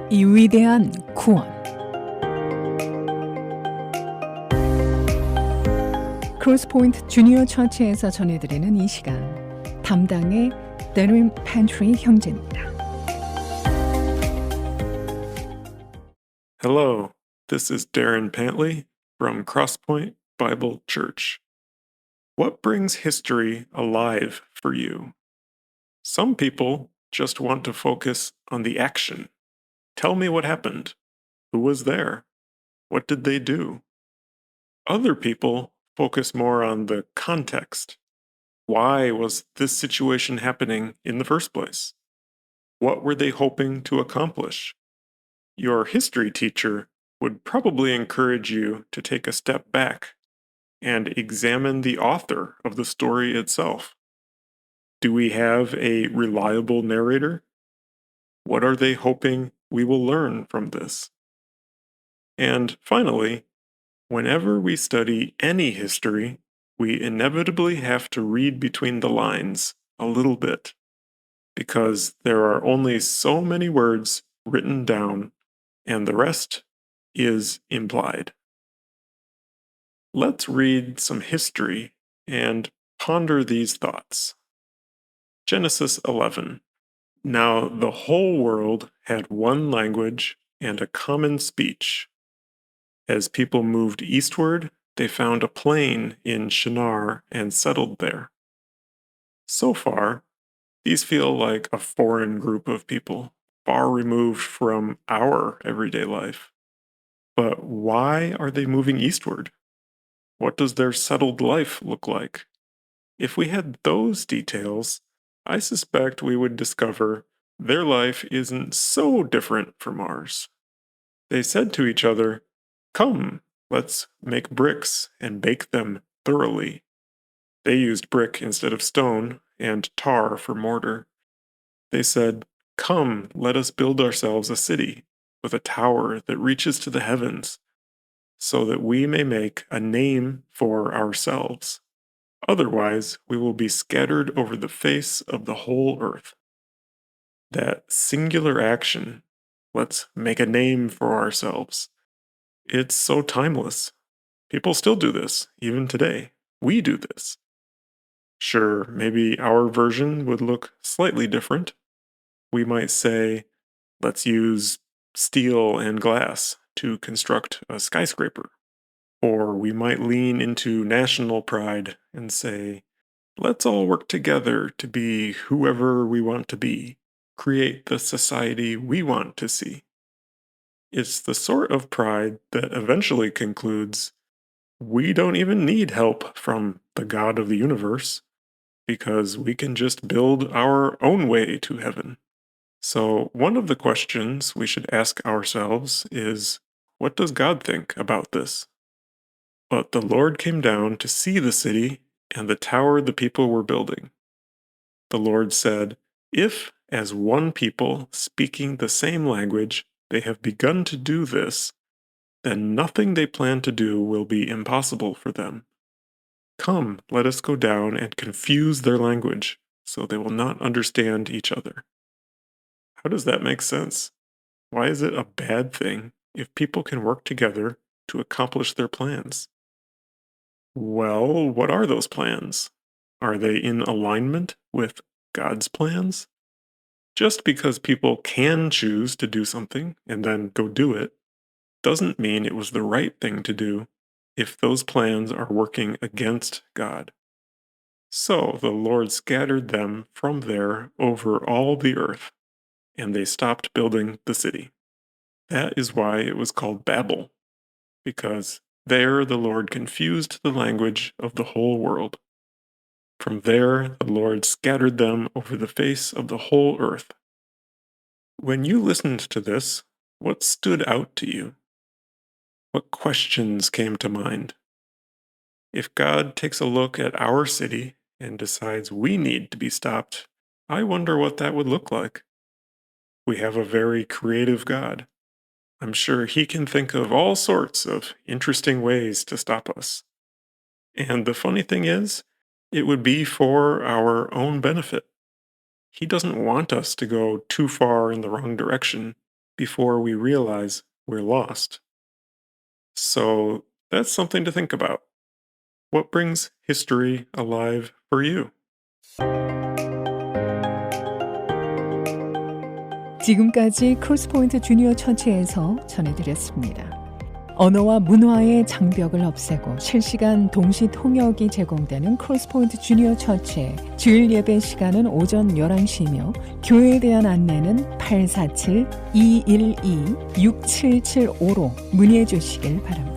이 위대한 구원. 크로스포인트 주니어 처치에서 전해드리는 이 시간, 담당의 Darin Pantley 형제입니다. Hello, this is Darin Pantley from Crosspoint Bible Church. What brings history alive for you? Some people just want to focus on the action. Tell me what happened. Who was there? What did they do? Other people focus more on the context. Why was this situation happening in the first place? What were they hoping to accomplish? Your history teacher would probably encourage you to take a step back and examine the author of the story itself. Do we have a reliable narrator? What are they hoping we will learn from this? And finally, whenever we study any history, we inevitably have to read between the lines a little bit, because there are only so many words written down, and the rest is implied. Let's read some history and ponder these thoughts. Genesis 11. Now the whole world had one language and a common speech. As people moved eastward, they found a plain in Shinar and settled there. So far, these feel like a foreign group of people, far removed from our everyday life. But why are they moving eastward? What does their settled life look like? If we had those details, I suspect we would discover their life isn't so different from ours. They said to each other, "Come, let's make bricks and bake them thoroughly." They used brick instead of stone and tar for mortar. They said, "Come, let us build ourselves a city with a tower that reaches to the heavens, so that we may make a name for ourselves. Otherwise, we will be scattered over the face of the whole earth." That singular action, let's make a name for ourselves, it's so timeless. People still do this, even today. We do this. Sure, maybe our version would look slightly different. We might say, let's use steel and glass to construct a skyscraper. Or we might lean into national pride and say, let's all work together to be whoever we want to be, create the society we want to see. It's the sort of pride that eventually concludes, we don't even need help from the God of the universe, because we can just build our own way to heaven. So, one of the questions we should ask ourselves is, what does God think about this? But the Lord came down to see the city and the tower the people were building. The Lord said, "If, as one people speaking the same language, they have begun to do this, then nothing they plan to do will be impossible for them. Come, let us go down and confuse their language, so they will not understand each other." How does that make sense? Why is it a bad thing if people can work together to accomplish their plans? Well, what are those plans? Are they in alignment with God's plans? Just because people can choose to do something and then go do it doesn't mean it was the right thing to do if those plans are working against God. So the Lord scattered them from there over all the earth, and they stopped building the city. That is why it was called Babel, because there the Lord confused the language of the whole world. From there the Lord scattered them over the face of the whole earth. When you listened to this, what stood out to you? What questions came to mind? If God takes a look at our city and decides we need to be stopped, I wonder what that would look like. We have a very creative God. I'm sure He can think of all sorts of interesting ways to stop us. And the funny thing is, it would be for our own benefit. He doesn't want us to go too far in the wrong direction. before we realize we're lost. So that's something to think about. What brings history alive for you? 지금까지 크로스포인트 주니어 처치에서 전해드렸습니다. 언어와 문화의 장벽을 없애고 실시간 동시 통역이 제공되는 크로스포인트 주니어 처치의 주일 예배 시간은 오전 11시이며 교회에 대한 안내는 847-212-6775로 문의해 주시길 바랍니다.